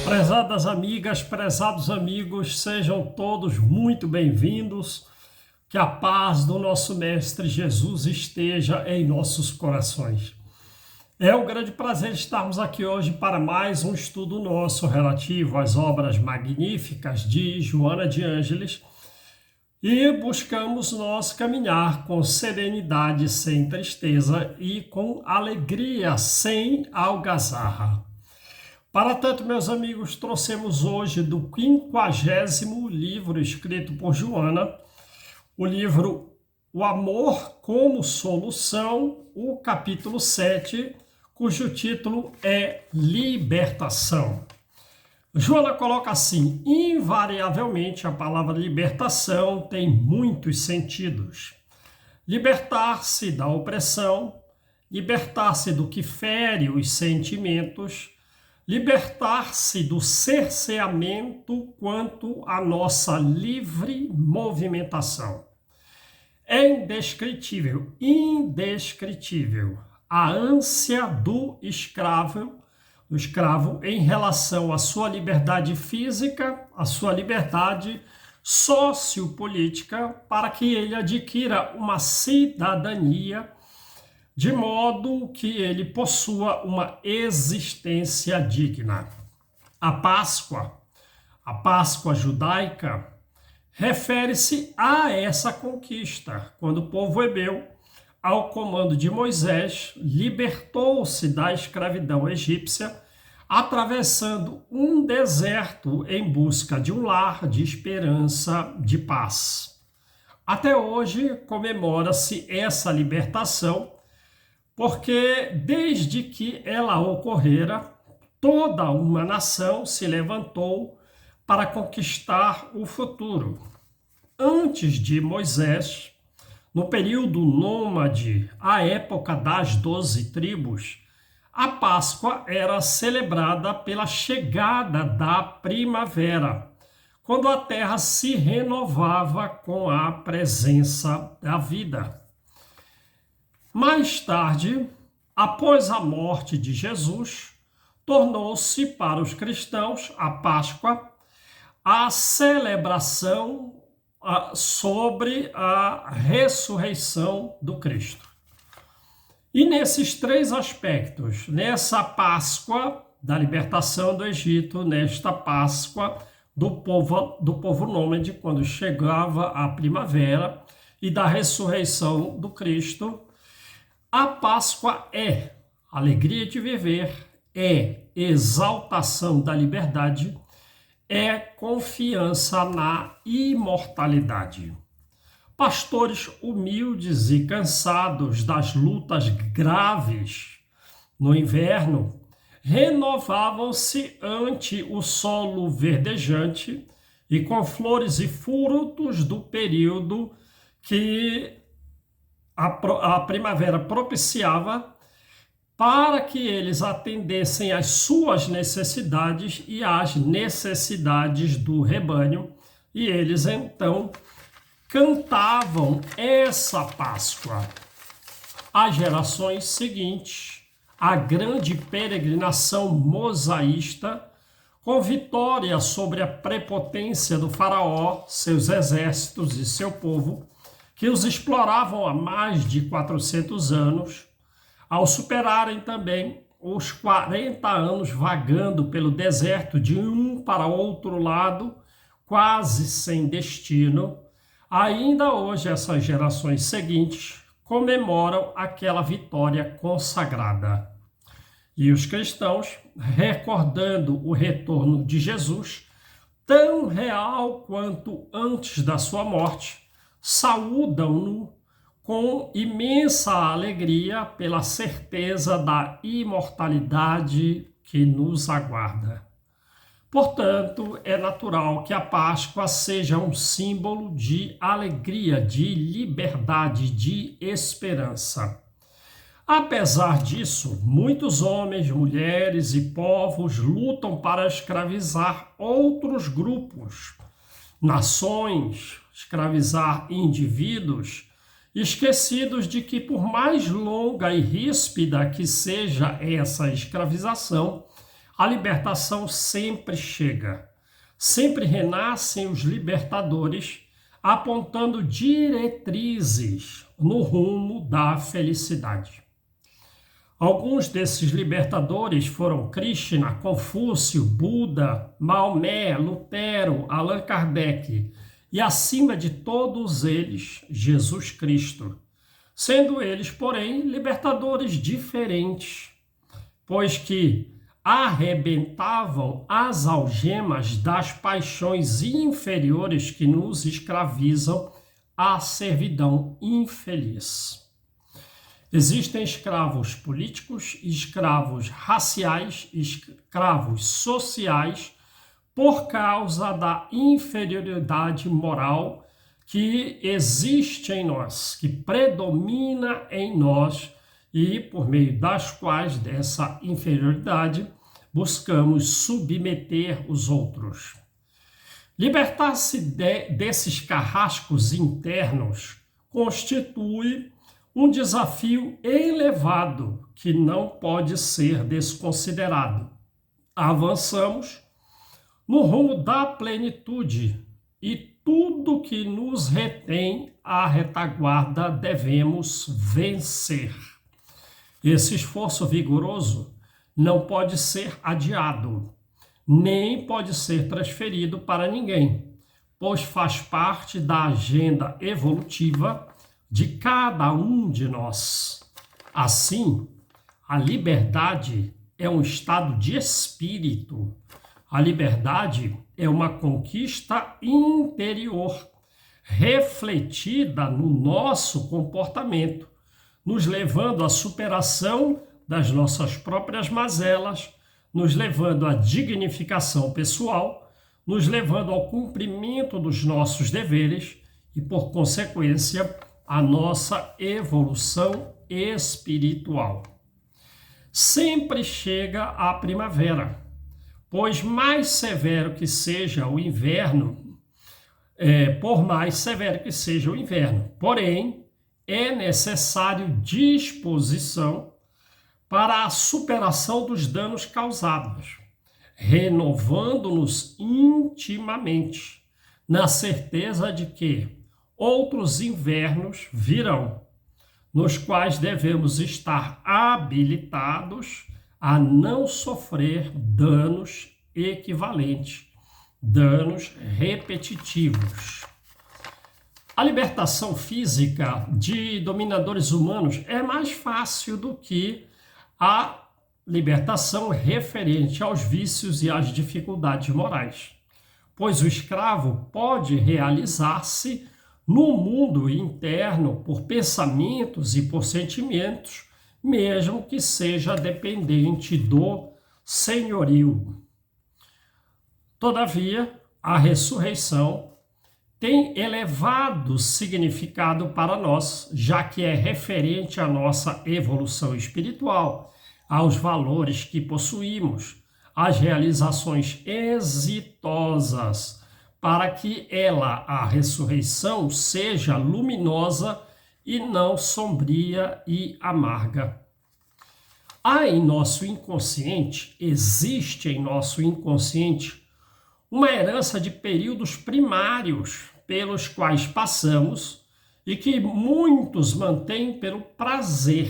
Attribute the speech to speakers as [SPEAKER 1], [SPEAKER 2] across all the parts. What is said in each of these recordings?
[SPEAKER 1] Prezadas amigas, prezados amigos, sejam todos muito bem-vindos. Que a paz do nosso Mestre Jesus esteja em nossos corações. É um grande prazer estarmos aqui hoje para mais um estudo nosso relativo às obras magníficas de Joana de Ângeles e buscamos nós caminhar com serenidade, sem tristeza e com alegria, sem algazarra. Para tanto, meus amigos, trouxemos hoje do 50º livro escrito por Joana, o livro O Amor como Solução, o capítulo 7, cujo título é Libertação. Joana coloca assim: invariavelmente a palavra libertação tem muitos sentidos. Libertar-se da opressão, libertar-se do que fere os sentimentos, libertar-se do cerceamento quanto à nossa livre movimentação. É indescritível a ânsia do escravo em relação à sua liberdade física, à sua liberdade sociopolítica, para que ele adquira uma cidadania de modo que ele possua uma existência digna. A Páscoa judaica, refere-se a essa conquista, quando o povo hebreu, ao comando de Moisés, libertou-se da escravidão egípcia, atravessando um deserto em busca de um lar de esperança, de paz. Até hoje comemora-se essa libertação, porque desde que ela ocorrera, toda uma nação se levantou para conquistar o futuro. Antes de Moisés, no período nômade, a época das 12 tribos, a Páscoa era celebrada pela chegada da primavera, quando a terra se renovava com a presença da vida. Mais tarde, após a morte de Jesus, tornou-se para os cristãos a Páscoa a celebração sobre a ressurreição do Cristo. E nesses três aspectos, nessa Páscoa da libertação do Egito, nesta Páscoa do povo nômade, quando chegava a primavera, e da ressurreição do Cristo, a Páscoa é alegria de viver, é exaltação da liberdade, é confiança na imortalidade. Pastores humildes e cansados das lutas graves no inverno, renovavam-se ante o solo verdejante e com flores e frutos do período que a primavera propiciava, para que eles atendessem às suas necessidades e às necessidades do rebanho, e eles então cantavam essa Páscoa. As gerações seguintes, a grande peregrinação mosaísta, com vitória sobre a prepotência do faraó, seus exércitos e seu povo, que os exploravam há mais de 400 anos, ao superarem também os 40 anos vagando pelo deserto de um para outro lado, quase sem destino, ainda hoje essas gerações seguintes comemoram aquela vitória consagrada. E os cristãos, recordando o retorno de Jesus, tão real quanto antes da sua morte, saúdam-no com imensa alegria pela certeza da imortalidade que nos aguarda. Portanto, é natural que a Páscoa seja um símbolo de alegria, de liberdade, de esperança. Apesar disso, muitos homens, mulheres e povos lutam para escravizar outros grupos, nações, escravizar indivíduos, esquecidos de que, por mais longa e ríspida que seja essa escravização, A libertação sempre chega. Sempre renascem os libertadores, apontando diretrizes no rumo da felicidade. Alguns desses libertadores foram Krishna, Confúcio, Buda, Maomé, Lutero, Allan Kardec e, acima de todos eles, Jesus Cristo, sendo eles, porém, libertadores diferentes, pois que arrebentavam as algemas das paixões inferiores que nos escravizam à servidão infeliz. Existem escravos políticos, escravos raciais, escravos sociais, por causa da inferioridade moral que existe em nós, que predomina em nós e por meio das quais dessa inferioridade buscamos submeter os outros. Libertar-se desses carrascos internos constitui um desafio elevado que não pode ser desconsiderado. Avançamos no rumo da plenitude e tudo que nos retém à retaguarda devemos vencer. Esse esforço vigoroso não pode ser adiado, nem pode ser transferido para ninguém, pois faz parte da agenda evolutiva de cada um de nós. Assim, a liberdade é um estado de espírito. A liberdade é uma conquista interior, refletida no nosso comportamento, nos levando à superação das nossas próprias mazelas, nos levando à dignificação pessoal, nos levando ao cumprimento dos nossos deveres e, por consequência, à nossa evolução espiritual. Sempre chega a primavera, pois mais severo que seja o inverno, porém, é necessário disposição para a superação dos danos causados, renovando-nos intimamente, na certeza de que outros invernos virão, nos quais devemos estar habilitados a não sofrer danos equivalentes, danos repetitivos. A libertação física de dominadores humanos é mais fácil do que a libertação referente aos vícios e às dificuldades morais, pois o escravo pode realizar-se no mundo interno por pensamentos e por sentimentos, mesmo que seja dependente do senhorio. Todavia, a ressurreição tem elevado significado para nós, já que é referente à nossa evolução espiritual, aos valores que possuímos, às realizações exitosas, para que ela, a ressurreição, seja luminosa e não sombria e amarga. Existe em nosso inconsciente uma herança de períodos primários pelos quais passamos e que muitos mantêm pelo prazer,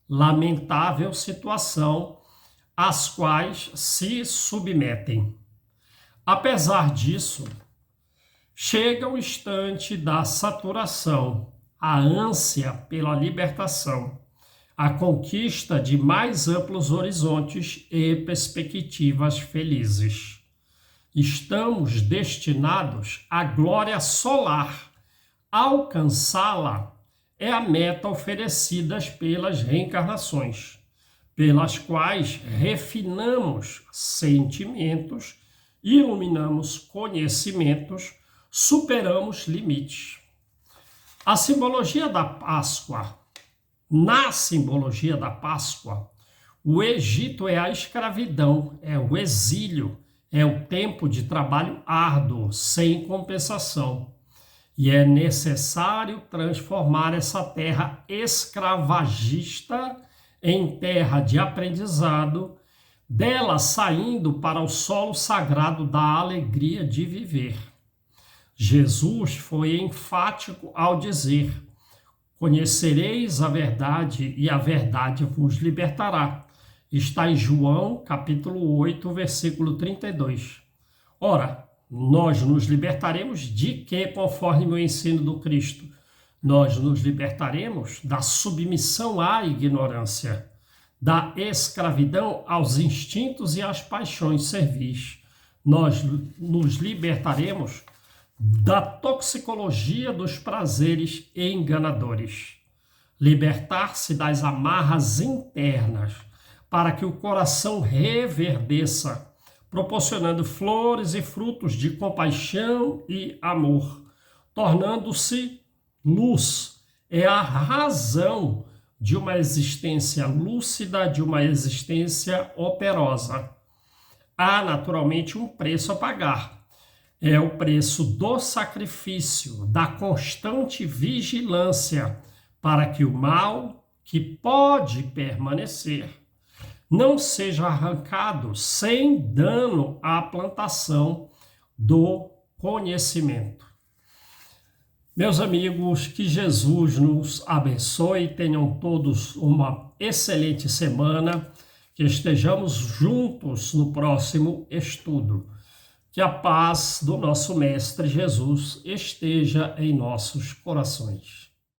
[SPEAKER 1] lamentável situação às quais se submetem. Apesar disso, chega o instante da saturação, a ânsia pela libertação, a conquista de mais amplos horizontes e perspectivas felizes. Estamos destinados à glória solar. Alcançá-la é a meta oferecida pelas reencarnações, pelas quais refinamos sentimentos, iluminamos conhecimentos, superamos limites. Na simbologia da Páscoa, o Egito é a escravidão, é o exílio, é o tempo de trabalho árduo, sem compensação. E é necessário transformar essa terra escravagista em terra de aprendizado, dela saindo para o solo sagrado da alegria de viver. Jesus foi enfático ao dizer: conhecereis a verdade e a verdade vos libertará. Está em João, capítulo 8, versículo 32. Ora, nós nos libertaremos de quê, conforme o ensino do Cristo? Nós nos libertaremos da submissão à ignorância, da escravidão aos instintos e às paixões servis. Nós nos libertaremos da toxicologia dos prazeres enganadores. Libertar-se das amarras internas, para que o coração reverdeça, proporcionando flores e frutos de compaixão e amor, tornando-se luz. É a razão de uma existência lúcida, de uma existência operosa. Há naturalmente um preço a pagar. É o preço do sacrifício, da constante vigilância, para que o mal que pode permanecer não seja arrancado sem dano à plantação do conhecimento. Meus amigos, que Jesus nos abençoe, tenham todos uma excelente semana, que estejamos juntos no próximo estudo. Que a paz do nosso Mestre Jesus esteja em nossos corações.